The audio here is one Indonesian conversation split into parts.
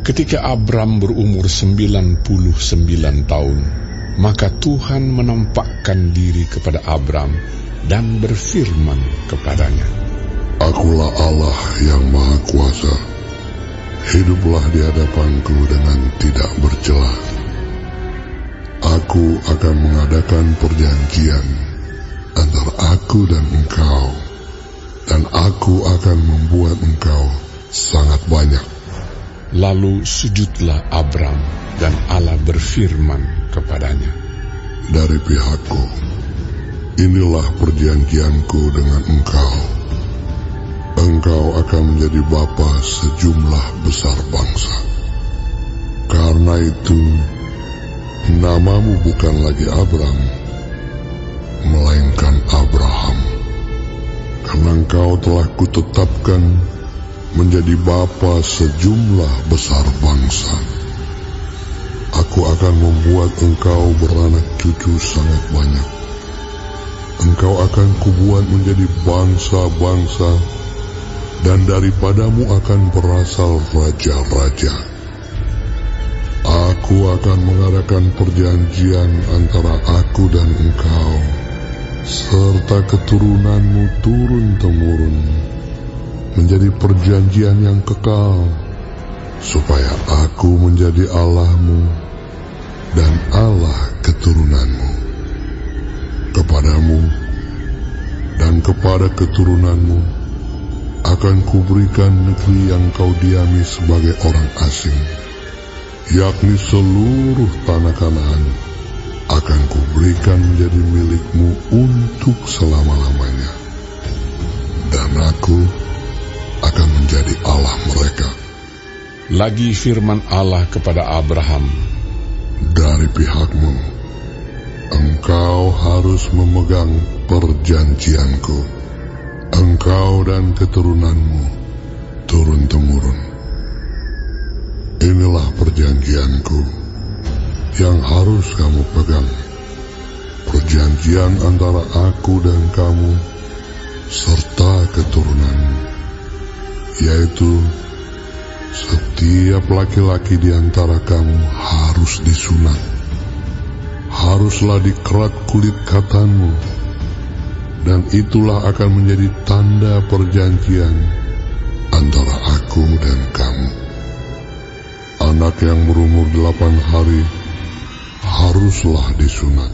Ketika Abram berumur 99 tahun, maka Tuhan menampakkan diri kepada Abram dan berfirman kepadanya, Akulah Allah yang Maha Kuasa. Hiduplah di hadapanku dengan tidak bercela. Aku akan mengadakan perjanjian antara aku dan engkau, dan aku akan membuat engkau sangat banyak. Lalu sujudlah Abram, dan Allah berfirman kepadanya, Dari pihakku, inilah perjanjianku dengan engkau. Engkau akan menjadi bapa sejumlah besar bangsa. Karena itu, namamu bukan lagi Abram, melainkan Abraham. Karena engkau telah kutetapkan menjadi bapa sejumlah besar bangsa. Aku akan membuat engkau beranak cucu sangat banyak. Engkau akan kubuat menjadi bangsa-bangsa, dan daripadamu akan berasal raja-raja. Aku akan mengadakan perjanjian antara aku dan engkau, serta keturunanmu turun-temurun, menjadi perjanjian yang kekal, supaya aku menjadi Allahmu dan Allah keturunanmu. Kepadamu dan kepada keturunanmu akan kuberikan negeri yang kau diami sebagai orang asing, yakni seluruh tanah Kanaan akan kuberikan menjadi milikmu untuk selama-lamanya. Dan aku akan menjadi Allah mereka. Lagi firman Allah kepada Abraham, Dari pihakmu, engkau harus memegang perjanjianku, engkau dan keturunanmu turun-temurun. Inilah perjanjianku yang harus kamu pegang, perjanjian antara aku dan kamu serta keturunanmu, yaitu setiap laki-laki di antara kamu harus disunat. Haruslah dikerat kulit katanmu, dan itulah akan menjadi tanda perjanjian antara aku dan kamu. Anak yang berumur 8 hari haruslah disunat,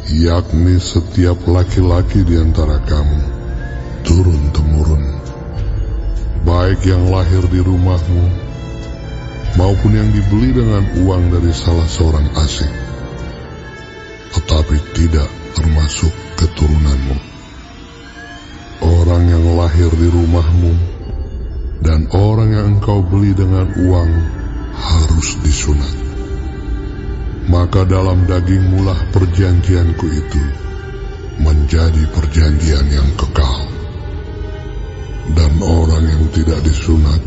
yakni setiap laki-laki di antara kamu turun-temurun, baik yang lahir di rumahmu maupun yang dibeli dengan uang dari salah seorang asing, tetapi tidak termasuk keturunanmu. Orang yang lahir di rumahmu dan orang yang engkau beli dengan uang harus disunat. Maka dalam dagingmu lah perjanjianku itu menjadi perjanjian yang kekal. Dan orang yang tidak disunat,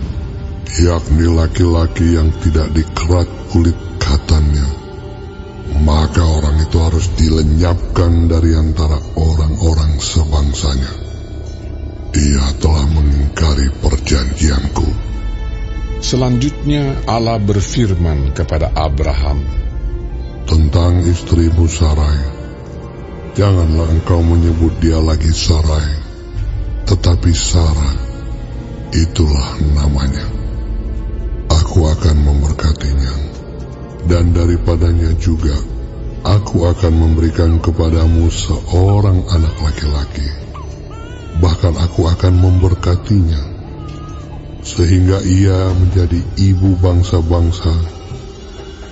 yakni laki-laki yang tidak dikerat kulit katannya, maka orang itu harus dilenyapkan dari antara orang-orang sebangsanya. Ia telah mengingkari perjanjianku. Selanjutnya Allah berfirman kepada Abraham, Tentang istrimu Sarai, janganlah engkau menyebut dia lagi Sarai, tetapi Sarah, itulah namanya. Aku akan memberkatinya, dan daripadanya juga aku akan memberikan kepadamu seorang anak laki-laki. Bahkan aku akan memberkatinya, sehingga ia menjadi ibu bangsa-bangsa.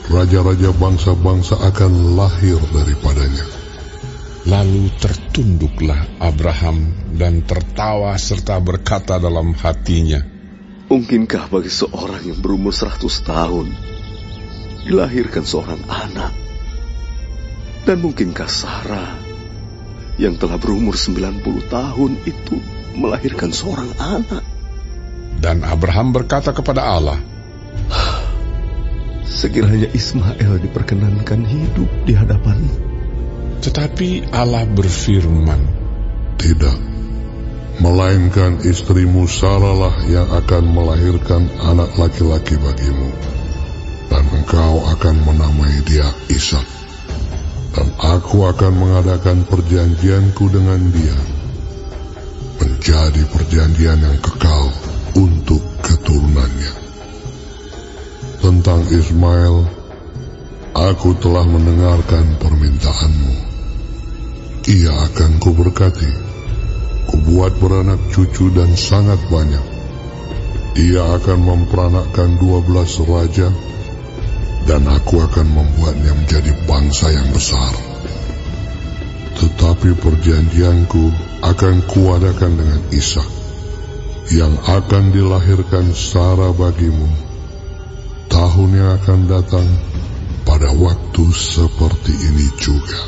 Raja-raja bangsa-bangsa akan lahir daripadanya. Lalu tertunduklah Abraham dan tertawa serta berkata dalam hatinya, Mungkinkah bagi seorang yang berumur 100 tahun dilahirkan seorang anak? Dan mungkinkah Sarah yang telah berumur 90 tahun itu melahirkan seorang anak? Dan Abraham berkata kepada Allah, Sekiranya Ismail diperkenankan hidup di hadapan-Mu. Tetapi Allah berfirman, Tidak, melainkan istrimu Sarah lah yang akan melahirkan anak laki-laki bagimu, dan engkau akan menamai dia Ishak. Dan aku akan mengadakan perjanjianku dengan dia, menjadi perjanjian yang kekal untuk keturunannya. Tentang Ismail, aku telah mendengarkan permintaanmu. Ia akan kuberkati, kubuat beranak cucu dan sangat banyak. Ia akan memperanakkan 12 raja, dan aku akan membuatnya menjadi bangsa yang besar. Tetapi perjanjianku akan kuadakan dengan Ishak, yang akan dilahirkan Sarah bagimu tahun yang akan datang pada waktu seperti ini juga.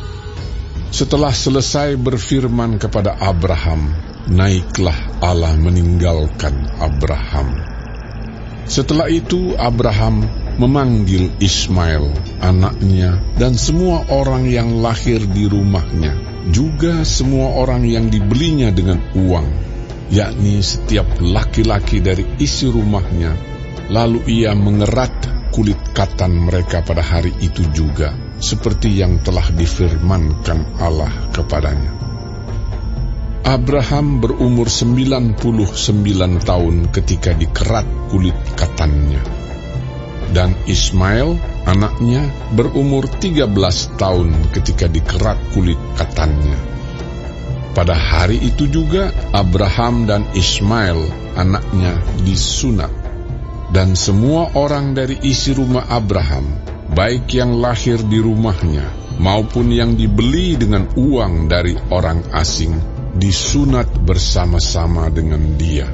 Setelah selesai berfirman kepada Abraham, naiklah Allah meninggalkan Abraham. Setelah itu Abraham memanggil Ismail, anaknya, dan semua orang yang lahir di rumahnya, juga semua orang yang dibelinya dengan uang, yakni setiap laki-laki dari isi rumahnya. Lalu ia mengerat kulit katan mereka pada hari itu juga, seperti yang telah difirmankan Allah kepadanya. Abraham berumur 99 tahun ketika dikerat kulit katannya. Dan Ismail, anaknya, berumur 13 tahun ketika dikerat kulit katannya. Pada hari itu juga Abraham dan Ismail, anaknya, disunat. Dan semua orang dari isi rumah Abraham, baik yang lahir di rumahnya maupun yang dibeli dengan uang dari orang asing, disunat bersama-sama dengan dia.